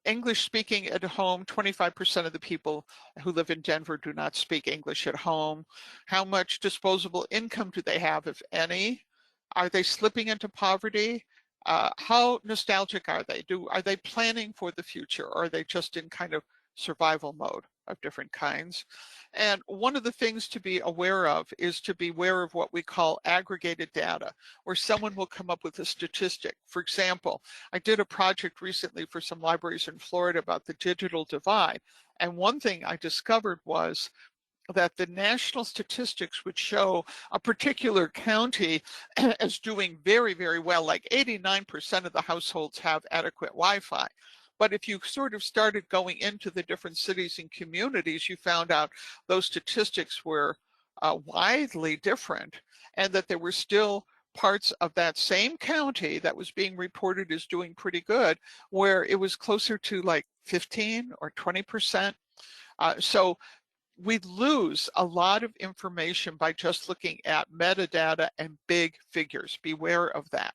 English speaking at home, 25% of the people who live in Denver do not speak English at home. How much disposable income do they have, if any? Are they slipping into poverty? How nostalgic are they? Are they planning for the future, or are they just in kind of survival mode of different kinds? And one of the things to be aware of is to be aware of what we call aggregated data, where someone will come up with a statistic. For example, I did a project recently for some libraries in Florida about the digital divide. And one thing I discovered was that the national statistics would show a particular county as doing very, very well, like 89% of the households have adequate Wi-Fi. But if you sort of started going into the different cities and communities, you found out those statistics were widely different, and that there were still parts of that same county that was being reported as doing pretty good, where it was closer to like 15 or 20%. So we lose a lot of information by just looking at metadata and big figures. Beware of that.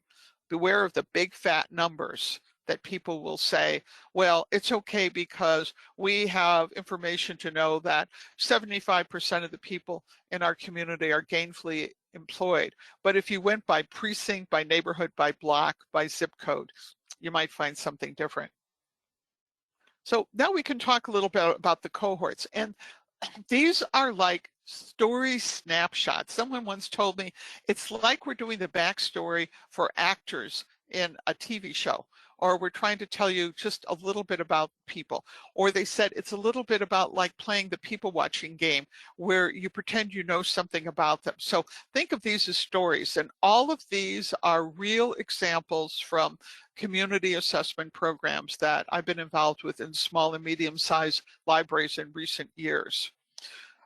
Beware of the big fat numbers that people will say, well, it's okay because we have information to know that 75% of the people in our community are gainfully employed. But if you went by precinct, by neighborhood, by block, by zip code, you might find something different. So now we can talk a little bit about the cohorts. And these are like story snapshots. Someone once told me it's like we're doing the backstory for actors in a TV show, or we're trying to tell you just a little bit about people. Or they said it's a little bit about like playing the people watching game where you pretend you know something about them. So think of these as stories, and all of these are real examples from community assessment programs that I've been involved with in small and medium-sized libraries in recent years.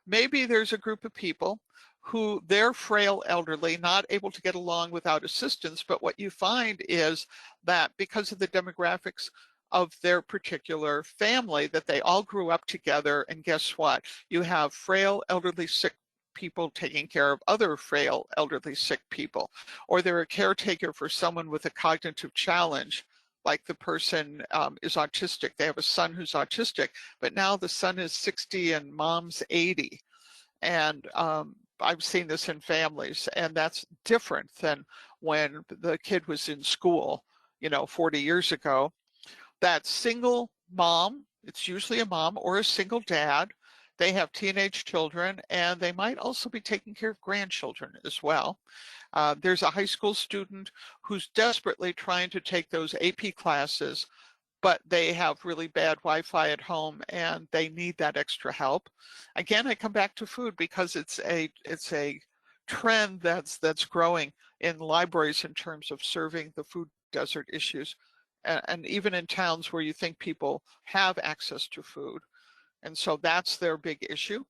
Maybe there's a group of people who they're frail elderly, not able to get along without assistance, but what you find is that because of the demographics of their particular family, that they all grew up together, and guess what? You have frail elderly sick people taking care of other frail elderly sick people, or they're a caretaker for someone with a cognitive challenge, like the person is autistic. They have a son who's autistic, but now the son is 60 and mom's 80. And I've seen this in families, and that's different than when the kid was in school, 40 years ago. That single mom, it's usually a mom or a single dad, they have teenage children, and they might also be taking care of grandchildren as well. There's a high school student who's desperately trying to take those AP classes, but they have really bad Wi-Fi at home and they need that extra help. Again, I come back to food because it's a trend that's growing in libraries in terms of serving the food desert issues, and even in towns where you think people have access to food. And so that's their big issue.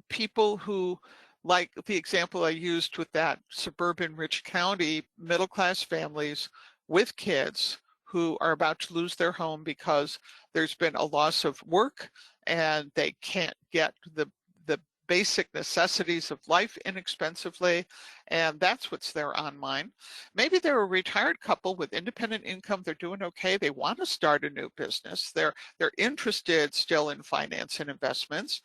People who, like the example I used with that suburban rich county, middle-class families with kids who are about to lose their home because there's been a loss of work and they can't get the basic necessities of life inexpensively, and that's what's there on mine. Maybe they're a retired couple with independent income, they're doing okay, they want to start a new business, they're interested still in finance and investments.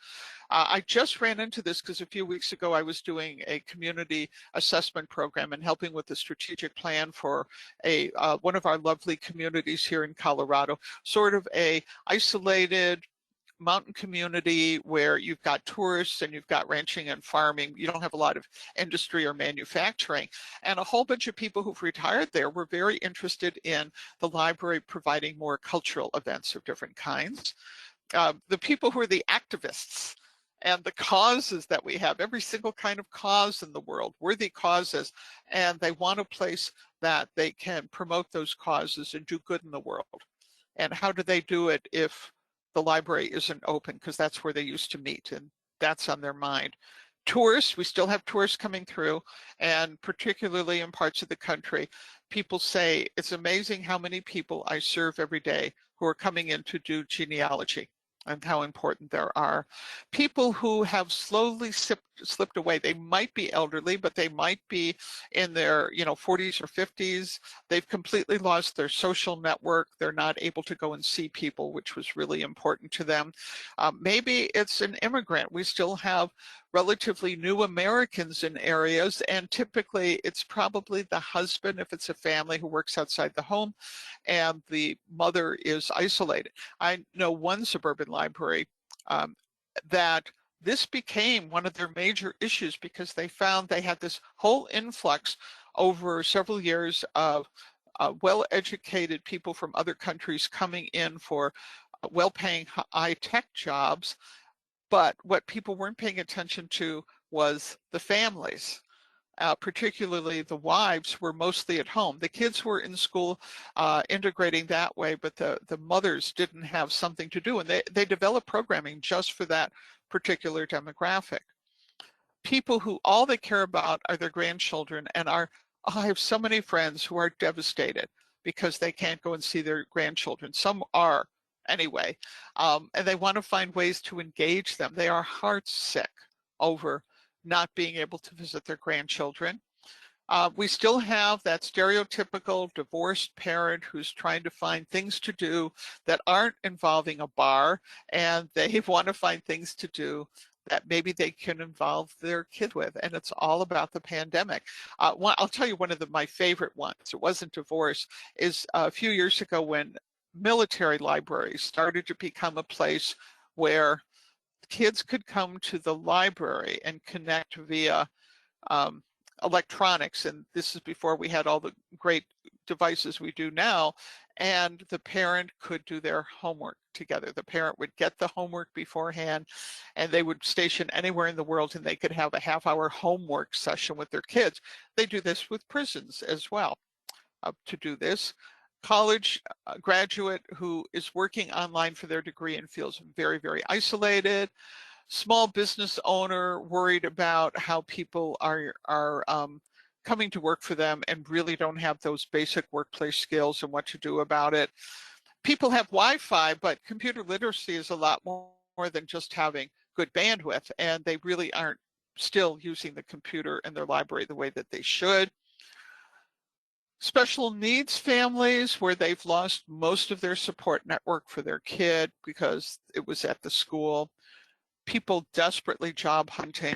I just ran into this because a few weeks ago I was doing a community assessment program and helping with the strategic plan for a one of our lovely communities here in Colorado, sort of a isolated mountain community where you've got tourists and you've got ranching and farming. You don't have a lot of industry or manufacturing. And a whole bunch of people who've retired there were very interested in the library providing more cultural events of different kinds. The people who are the activists and the causes that we have, every single kind of cause in the world, worthy causes, and they want a place that they can promote those causes and do good in the world. And how do they do it if the library isn't open? Because that's where they used to meet, and that's on their mind. Tourists, we still have tourists coming through, and particularly in parts of the country, people say it's amazing how many people I serve every day who are coming in to do genealogy, and how important there are. People who have slowly slipped away. They might be elderly, but they might be in their 40s or 50s. They've completely lost their social network. They're not able to go and see people, which was really important to them. Maybe it's an immigrant. We still have relatively new Americans in areas, and typically it's probably the husband, if it's a family, who works outside the home, and the mother is isolated. I know one suburban library that this became one of their major issues because they found they had this whole influx over several years of well-educated people from other countries coming in for well-paying high-tech jobs. But what people weren't paying attention to was the families. Particularly the wives were mostly at home. The kids were in school integrating that way, but the mothers didn't have something to do, and they developed programming just for that particular demographic. People who all they care about are their grandchildren, and I have so many friends who are devastated because they can't go and see their grandchildren. Some are anyway, and they want to find ways to engage them. They are heartsick over not being able to visit their grandchildren. We still have that stereotypical divorced parent who's trying to find things to do that aren't involving a bar, and they want to find things to do that maybe they can involve their kid with, and it's all about the pandemic. I'll tell you one of my favorite ones, it wasn't divorce, is a few years ago when military libraries started to become a place where kids could come to the library and connect via electronics, and this is before we had all the great devices we do now, and the parent could do their homework together. The parent would get the homework beforehand, and they would station anywhere in the world, and they could have a half-hour homework session with their kids. They do this with prisons as well. To do this, college graduate who is working online for their degree and feels very, very isolated. Small business owner worried about how people are coming to work for them and really don't have those basic workplace skills and what to do about it. People have Wi-Fi, but computer literacy is a lot more than just having good bandwidth, and they really aren't still using the computer in their library the way that they should. Special needs families where they've lost most of their support network for their kid because it was at the school. People desperately job hunting,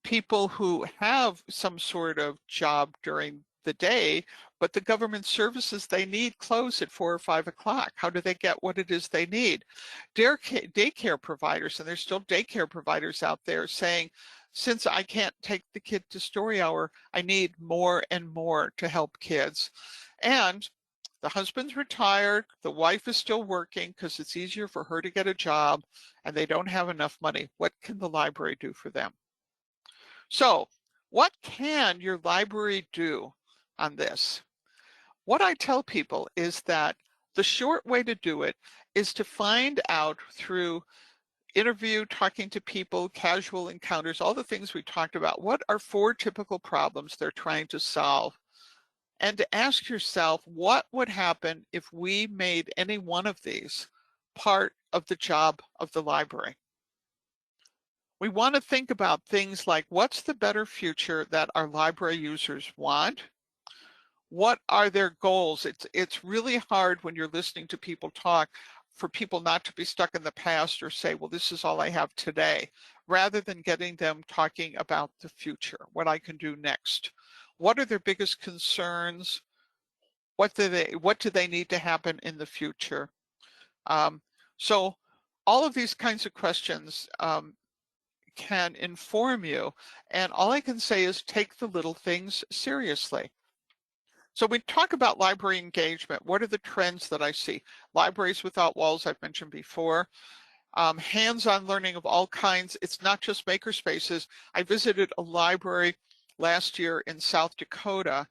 people who have some sort of job during the day, but the government services they need close at 4 or 5 o'clock. How do they get what it is they need? Daycare providers, and there's still daycare providers out there saying, since I can't take the kid to story hour, I need more and more to help kids. And the husband's retired, the wife is still working because it's easier for her to get a job, and they don't have enough money. What can the library do for them? So, what can your library do on this? What I tell people is that the short way to do it is to find out through interview, talking to people, casual encounters, all the things we talked about. What are 4 typical problems they're trying to solve? and to ask yourself, what would happen if we made any one of these part of the job of the library? We want to think about things like, what's the better future that our library users want? What are their goals? It's really hard when you're listening to people talk for people not to be stuck in the past or say, well, this is all I have today, rather than getting them talking about the future, what I can do next. What are their biggest concerns? What do they need to happen in the future? So all of these kinds of questions can inform you. And all I can say is take the little things seriously. So we talk about library engagement. What are the trends that I see? Libraries without walls, I've mentioned before. Hands-on learning of all kinds. It's not just makerspaces. I visited a library last year in South Dakota,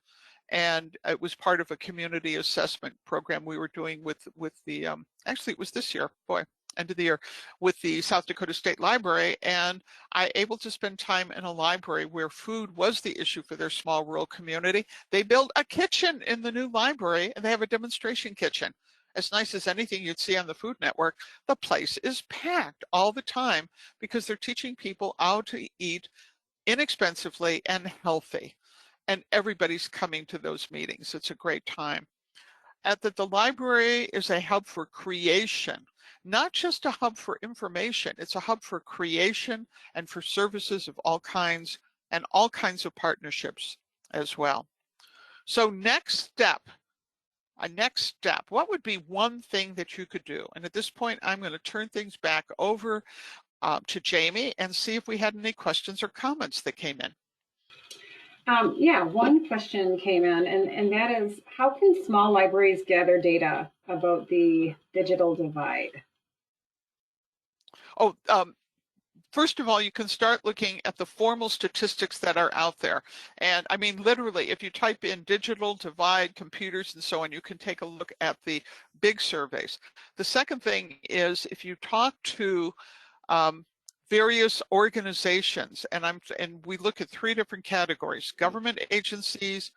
and it was part of a community assessment program we were doing with the, actually it was this year, boy, end of the year, with the South Dakota State Library, and I able to spend time in a library where food was the issue for their small rural community. They built a kitchen in the new library, and they have a demonstration kitchen. As nice as anything you'd see on the Food Network. The place is packed all the time because they're teaching people how to eat inexpensively and healthy. And everybody's coming to those meetings. It's a great time. The library is a hub for creation, not just a hub for information. It's a hub for creation and for services of all kinds and all kinds of partnerships as well. So next step, what would be one thing that you could do? And at this point, I'm going to turn things back over to Jamie and see if we had any questions or comments that came in. Yeah, one question came in, and that is, how can small libraries gather data about the digital divide? Oh, first of all, you can start looking at the formal statistics that are out there. And I mean, literally, if you type in digital divide, computers, and so on, you can take a look at the big surveys. The second thing is, if you talk to various organizations, and we look at 3 different categories: government agencies,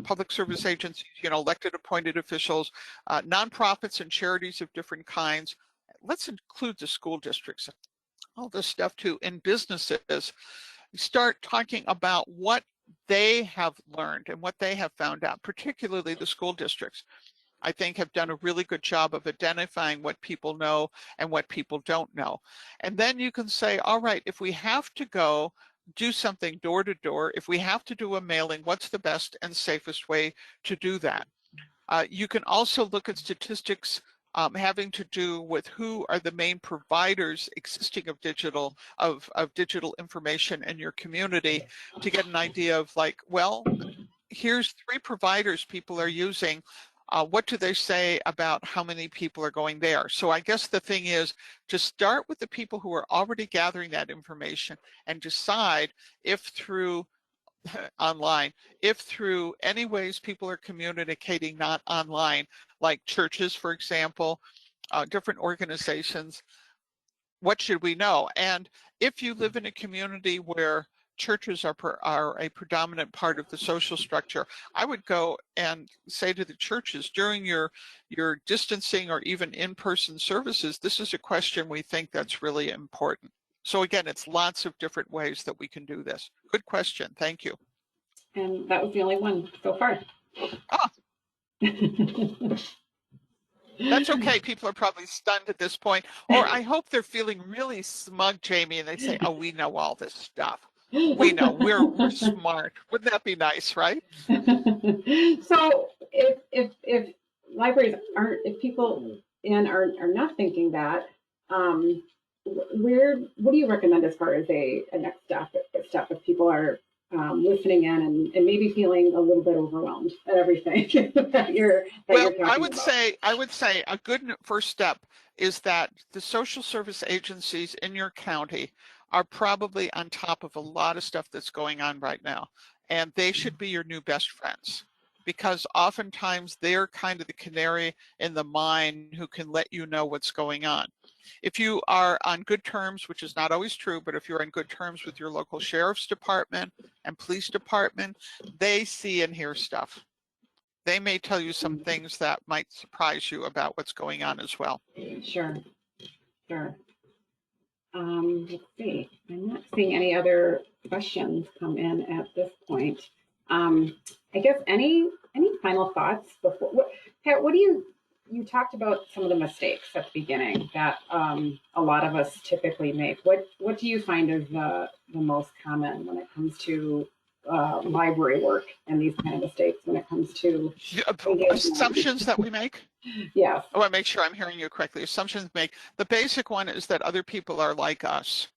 public service agencies, elected appointed officials, nonprofits and charities of different kinds. Let's include the school districts, all this stuff too, in businesses. Start talking about what they have learned and what they have found out, particularly the school districts. I think have done a really good job of identifying what people know and what people don't know. And then you can say, all right, if we have to go do something door to door, if we have to do a mailing, what's the best and safest way to do that? You can also look at statistics having to do with who are the main providers existing of digital information in your community, to get an idea of, like, well, here's 3 providers people are using. What do they say about how many people are going there? So I guess the thing is to start with the people who are already gathering that information and decide if through online, if through any ways people are communicating not online, like churches, for example, different organizations, what should we know? And if you live in a community where churches are a predominant part of the social structure, I would go and say to the churches, during your distancing or even in-person services, this is a question we think that's really important. So again, it's lots of different ways that we can do this. Good question. Thank you. And that was the only one so far. Ah, that's okay. People are probably stunned at this point, or I hope they're feeling really smug, Jamie, and they say, oh, we know all this stuff. We know, we're smart. Wouldn't that be nice, right? So if libraries aren't, if people are not thinking that, what do you recommend as far as a next step if people are listening in and maybe feeling a little bit overwhelmed at everything that you're talking I would about? say a good first step is that the social service agencies in your county are probably on top of a lot of stuff that's going on right now, and they should be your new best friends, because oftentimes they're kind of the canary in the mine who can let you know what's going on. If you are on good terms, which is not always true, but if you're on good terms with your local sheriff's department and police department, they see and hear stuff. they may tell you some things that might surprise you about what's going on as well. Sure, sure. Let's see. I'm not seeing any other questions come in at this point. I guess any final thoughts before? Pat, what do you talked about some of the mistakes at the beginning that a lot of us typically make. What do you find is the most common when it comes to library work and these kind of mistakes when it comes to assumptions that we make? Yes. I want to make sure I'm hearing you correctly. Assumptions make. The basic one is that other people are like us.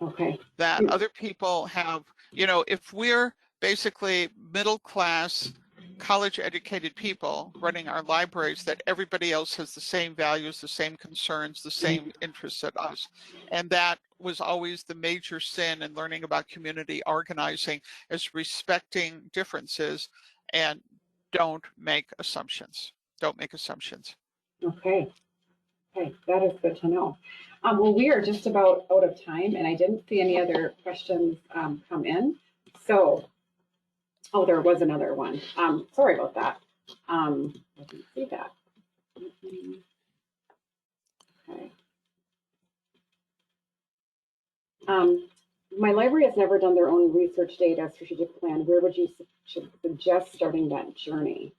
Okay. That other people have, if we're basically middle class, college educated people running our libraries, that everybody else has the same values, the same concerns, the same interests as us. And that was always the major sin in learning about community organizing, is respecting differences and don't make assumptions. Don't make assumptions. Okay. Okay, that is good to know. Well, we are just about out of time, and I didn't see any other questions come in. So, oh, there was another one. Sorry about that. I didn't see that. Okay. My library has never done their own research data strategic plan. Where would you suggest starting that journey?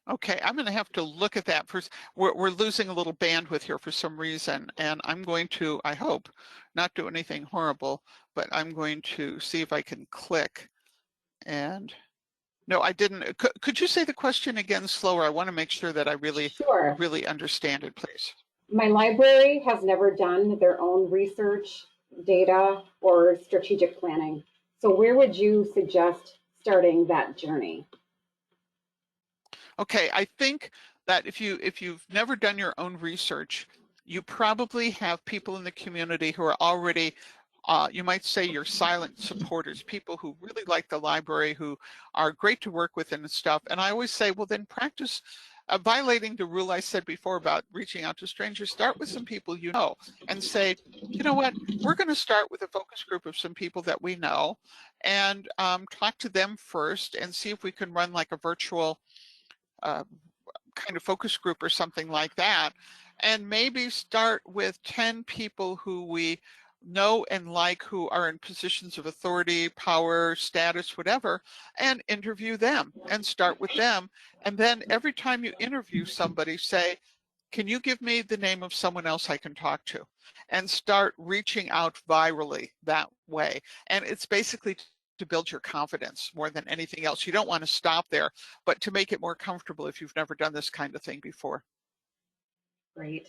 Okay, I'm going to have to look at that first. We're losing a little bandwidth here for some reason, and I'm going to, I hope, not do anything horrible, but I'm going to see if I can click. And no, I didn't. Could you say the question again slower? I want to make sure that I really, Sure. really understand it, please. My library has never done their own research, data, or strategic planning. So where would you suggest starting that journey? Okay, I think that if you've never done your own research, you probably have people in the community who are already, you might say, your silent supporters, people who really like the library, who are great to work with and stuff. And I always say, well, then practice violating the rule I said before about reaching out to strangers. Start with some people you know and say, you know what, we're going to start with a focus group of some people that we know and talk to them first and see if we can run like a virtual kind of focus group or something like that, and maybe start with 10 people who we know and like, who are in positions of authority, power, status, whatever, and interview them and start with them. And then every time you interview somebody, say, can you give me the name of someone else I can talk to? And start reaching out virally that way. And it's basically to build your confidence more than anything else. You don't want to stop there, but to make it more comfortable if you've never done this kind of thing before. Great.